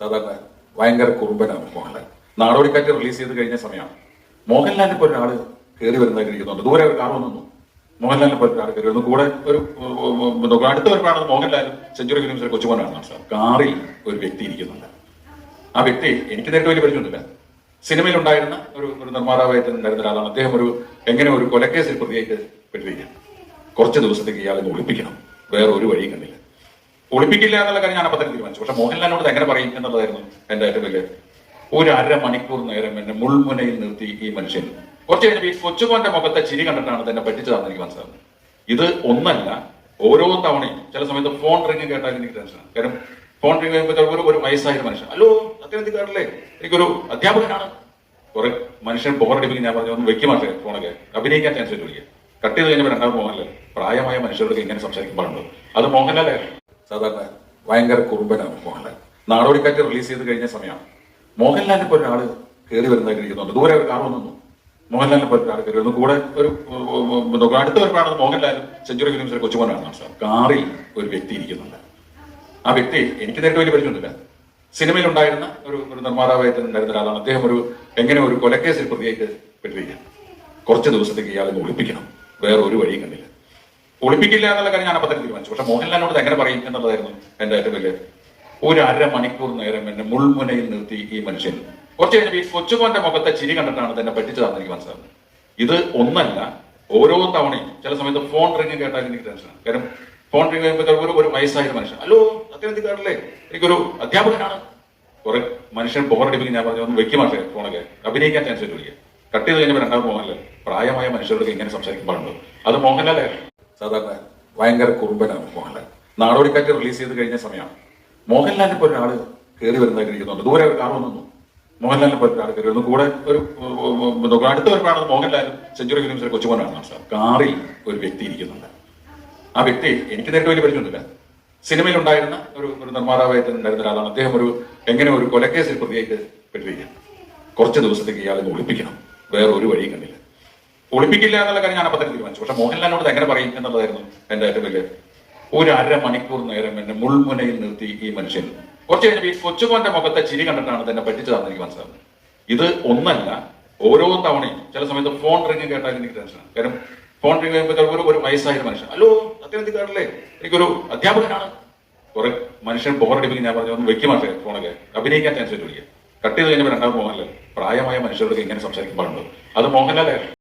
സാധാരണ ഭയങ്കര കുറുമ്പനാണ് മോഹൻലാൽ. നാടോടിക്കാറ്റ് റിലീസ് ചെയ്ത് കഴിഞ്ഞ സമയമാണ്. മോഹൻലാലിനെ പോലെ ഒരാള് കയറി വരുന്നതായിട്ട് എനിക്ക് തോന്നുന്നു. ദൂരെ ഒരു കാർ വന്നു. മോഹൻലാലിനെ പോലെ ഒരാൾ കയറി വരുന്നു. കൂടെ ഒരു അടുത്ത വരുമ്പോഴാണ് മോഹൻലാലും സെഞ്ചുറി ഫിലിംസിലെ കൊച്ചുമോനാണ് മനസ്സിലാവും. കാറിൽ ഒരു വ്യക്തി ഇരിക്കുന്നുണ്ട്. ആ വ്യക്തി എനിക്ക് നേരിട്ട് വലിയ പരിചയമൊന്നുമില്ല. സിനിമയിൽ ഉണ്ടായിരുന്ന ഒരു നിർമ്മാതാവായിട്ട് ഉണ്ടായിരുന്ന ഒരാളാണ്. അദ്ദേഹം എങ്ങനെ ഒരു കൊലക്കേസിൽ പ്രതിയായിട്ട് പെട്ടിരിക്കുകയാണ്. കുറച്ച് ദിവസത്തേക്ക് ഇയാളെ ഒളിപ്പിക്കണം. വേറെ ഒരു വഴിയും കണ്ടില്ല. ഒളിപ്പിക്കില്ല എന്നുള്ള കാര്യം ഞാൻ അപ്പം തന്നെ തീരുമാനിച്ചു. പക്ഷെ മോഹൻലാലിനോട് എങ്ങനെ പറയും എന്നുള്ളതായിരുന്നു എന്റെ ഏറ്റവും വലിയ. ഒരു അരമണിക്കൂർ നേരം എന്നെ മുൾമുനയിൽ നിർത്തി ഈ മനുഷ്യൻ. കുറച്ച് കഴിഞ്ഞപ്പോൾ ഈ കൊച്ചുമോന്റെ മുഖത്തെ ചിരി കണ്ടിട്ടാണ് തന്നെ പറ്റിച്ചതാണെന്ന് എനിക്ക് മനസ്സിലാവുന്നത്. ഇത് ഒന്നല്ല, ഓരോ തവണയും ചില സമയത്ത് ഫോൺ റിംഗ് കേട്ടാൽ എനിക്ക് ടെൻഷനാണ്. കാരണം ഫോൺ റിംഗ് കഴിയുമ്പോൾ ഒരു വയസ്സായ മനുഷ്യൻ, ഹലോ സത്യനന്ദിക്കാറില്ലേ, എനിക്കൊരു അധ്യാപകനാണ്. കുറെ മനുഷ്യൻ ബോറടിപ്പിക്കും. ഞാൻ പറഞ്ഞു ഒന്ന് വെക്കി മാറ്റേ ഫോണൊക്കെ, അഭിനയിക്കാൻ ചാൻസ് വിളിക്കുക. കട്ട് ചെയ്ത് കഴിഞ്ഞപ്പോൾ രണ്ടാമത് മോഹൻലാൽ. പ്രായമായ മനുഷ്യരോട് ഇങ്ങനെ സംസാരിക്കുമ്പോഴുണ്ടോ അത് മോഹൻലാലായിരുന്നു. സാധാരണ ഭയങ്കര കുറുമ്പനാണ് മോഹൻലാൽ. നാടോടിക്കാറ്റ് റിലീസ് ചെയ്ത് കഴിഞ്ഞ സമയമാണ്. മോഹൻലാലിനെ പോലെ ഒരാള് കയറി വരുന്നതായിട്ട് എനിക്ക് തോന്നുന്നു. ദൂരെ ഒരു കാർ വന്നു. മോഹൻലാലിനെ പോലെ ഒരാൾ കയറി വരുന്നു. കൂടെ ഒരു അടുത്ത വരുമ്പോഴാണ് മോഹൻലാലും സെഞ്ചുറി ഫിലിംസിലെ കൊച്ചുമോനാണ് മനസ്സിലാവും. കാറിൽ ഒരു വ്യക്തി ഇരിക്കുന്നുണ്ട്. ആ വ്യക്തി എനിക്ക് നേരിട്ട് വലിയ പരിചയമൊന്നുമില്ല. സിനിമയിൽ ഉണ്ടായിരുന്ന ഒരു നിർമ്മാതാവായിട്ട് ഉണ്ടായിരുന്ന ഒരാളാണ്. അദ്ദേഹം എങ്ങനെ ഒരു കൊലക്കേസിൽ പ്രതിയായിട്ട് പെട്ടിരിക്കുകയാണ്. കുറച്ച് ദിവസത്തേക്ക് ഇയാളെ ഒളിപ്പിക്കണം. വേറെ ഒരു വഴിയും കണ്ടില്ല. ഒളിപ്പിക്കില്ല എന്നുള്ള കാര്യം ഞാൻ അപ്പം തന്നെ തീരുമാനിച്ചു. പക്ഷെ മോഹൻലാലിനോട് എങ്ങനെ പറയും എന്നുള്ളതായിരുന്നു എന്റെ ഏറ്റവും വലിയ. ഒരു അരമണിക്കൂർ നേരം എന്നെ മുൾമുനയിൽ നിർത്തി ഈ മനുഷ്യൻ. കുറച്ച് കഴിഞ്ഞപ്പോൾ ഈ കൊച്ചുമോന്റെ മുഖത്തെ ചിരി കണ്ടിട്ടാണ് തന്നെ പറ്റിച്ചതാണെന്ന് എനിക്ക് മനസ്സിലാവുന്നത്. ഇത് ഒന്നല്ല, ഓരോ തവണയും ചില സമയത്ത് ഫോൺ റിംഗ് കേട്ടാൽ എനിക്ക് ടെൻഷനാണ്. കാരണം ഫോൺ റിംഗ് കഴിയുമ്പോൾ ഒരു വയസ്സായ മനുഷ്യൻ, ഹലോ സത്യനന്ദിക്കാറില്ലേ, എനിക്കൊരു അധ്യാപകനാണ്. കുറെ മനുഷ്യൻ ബോറടിപ്പിക്കും. ഞാൻ പറഞ്ഞു ഒന്ന് വെക്കി മാറ്റേ ഫോണൊക്കെ, അഭിനയിക്കാൻ ചാൻസ് വിളിക്കുക. കട്ട് ചെയ്ത് കഴിഞ്ഞപ്പോൾ രണ്ടാമത് മോഹൻലാൽ. പ്രായമായ മനുഷ്യരോട് ഇങ്ങനെ സംസാരിക്കുമ്പോഴുണ്ടോ അത് മോഹൻലാലായിരുന്നു. സാധാരണ ഭയങ്കര കുറുമ്പനാണ് മോഹൻലാൽ. നാടോടിക്കാറ്റ് റിലീസ് ചെയ്ത് കഴിഞ്ഞ സമയമാണ്. മോഹൻലാലിനെ പോലെ ഒരാള് കയറി വരുന്നതായിട്ട് എനിക്ക് തോന്നുന്നു. ദൂരെ ഒരു കാർ വന്നു. മോഹൻലാലിനെ പോലെ ഒരാൾ കയറി വരുന്നു. കൂടെ ഒരു അടുത്ത വരുമ്പോഴാണ് മോഹൻലാലും സെഞ്ചുറി ഫിലിംസിലെ കൊച്ചുമോനാണ് മനസ്സിലാവും. കാറിൽ ഒരു വ്യക്തി ഇരിക്കുന്നുണ്ട്. ആ വ്യക്തി എനിക്ക് നേരിട്ട് വലിയ പരിചയമൊന്നുമില്ല. സിനിമയിൽ ഉണ്ടായിരുന്ന ഒരു നിർമ്മാതാവായിട്ട് ഉണ്ടായിരുന്ന ഒരാളാണ്. അദ്ദേഹം എങ്ങനെ ഒരു കൊലക്കേസിൽ പ്രതിയായിട്ട് പെട്ടിരിക്കുകയാണ്. കുറച്ച് ദിവസത്തേക്ക് ഇയാളെ ഒളിപ്പിക്കണം. വേറെ ഒരു വഴിയും കണ്ടില്ല. ഒളിപ്പിക്കില്ല എന്നുള്ള കാര്യം ഞാൻ അപ്പം തന്നെ തീരുമാനിച്ചു. പക്ഷെ മോഹൻലാലിനോട് എങ്ങനെ പറയും എന്നുള്ളതായിരുന്നു എന്റെ ഏറ്റവും വലിയ. ഒരു അരമണിക്കൂർ നേരം എന്നെ മുൾമുനയിൽ നിർത്തി ഈ മനുഷ്യൻ. കുറച്ച് കഴിഞ്ഞപ്പോൾ ഈ കൊച്ചുമോന്റെ മുഖത്തെ ചിരി കണ്ടിട്ടാണ് തന്നെ പറ്റിച്ചതാണെന്ന് എനിക്ക് മനസ്സിലാവുന്നത്. ഇത് ഒന്നല്ല, ഓരോ തവണയും ചില സമയത്ത് ഫോൺ റിംഗ് കേട്ടാൽ എനിക്ക് ടെൻഷനാണ്. കാരണം ഫോൺ റിംഗ് കഴിയുമ്പോൾ ഒരു വയസ്സായ മനുഷ്യൻ, ഹലോ സത്യനന്ദിക്കാറില്ലേ, എനിക്കൊരു അധ്യാപകനാണ്. കുറെ മനുഷ്യൻ ബോറടിപ്പിക്കും. ഞാൻ പറഞ്ഞു ഒന്ന് വെക്കി മാറ്റേ ഫോണൊക്കെ, അഭിനയിക്കാൻ ചാൻസ് വിളിക്കുക. കട്ട് ചെയ്ത് കഴിഞ്ഞപ്പോൾ രണ്ടാമത് മോഹൻലാൽ. പ്രായമായ മനുഷ്യരോട് ഇങ്ങനെ സംസാരിക്കുമ്പോഴുണ്ടോ അത് മോഹൻലാലായിരുന്നു.